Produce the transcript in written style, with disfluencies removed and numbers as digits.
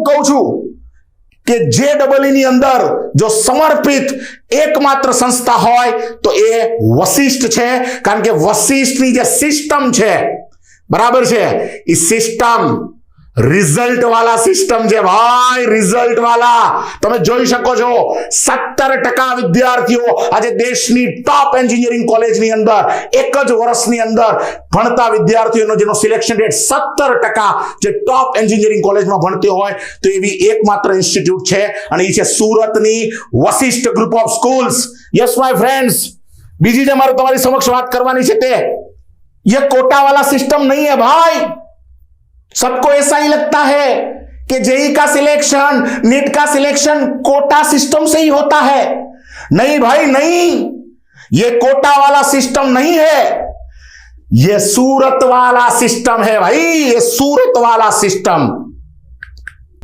કહું છું કે JEE ની અંદર જો સમર્પિત એકમાત્ર સંસ્થા હોય તો એ વશિષ્ઠ છે, કારણ કે વશિષ્ઠની જે સિસ્ટમ છે, બરાબર છે, એ સિસ્ટમ રિઝલ્ટ વાળા સિસ્ટમ છે ભાઈ, રિઝલ્ટ વાળા. તમે જોઈ શકો છો 17% વિદ્યાર્થીઓ આજે દેશની ટોપ એન્જિનિયરિંગ કોલેજની અંદર એક જ વર્ષની અંદર ભણતા વિદ્યાર્થીઓનો જેનો સિલેક્શન રેટ 17% જે ટોપ એન્જિનિયરિંગ કોલેજમાં ભણતી હોય તો એવી એકમાત્ર ઇન્સ્ટિટ્યૂટ છે અને એ છે સુરતની Vashishtha group of schools. Yes my friends, બીજી જે મારે તમારી સમક્ષ વાત કરવાની છે તે ये कोटा वाला सिस्टम नहीं है भाई. सबको ऐसा ही लगता है कि जेई का सिलेक्शन, नीट का सिलेक्शन कोटा सिस्टम से ही होता है. नहीं भाई नहीं, ये कोटा वाला सिस्टम नहीं है, ये सूरत वाला सिस्टम है भाई, ये सूरत वाला सिस्टम.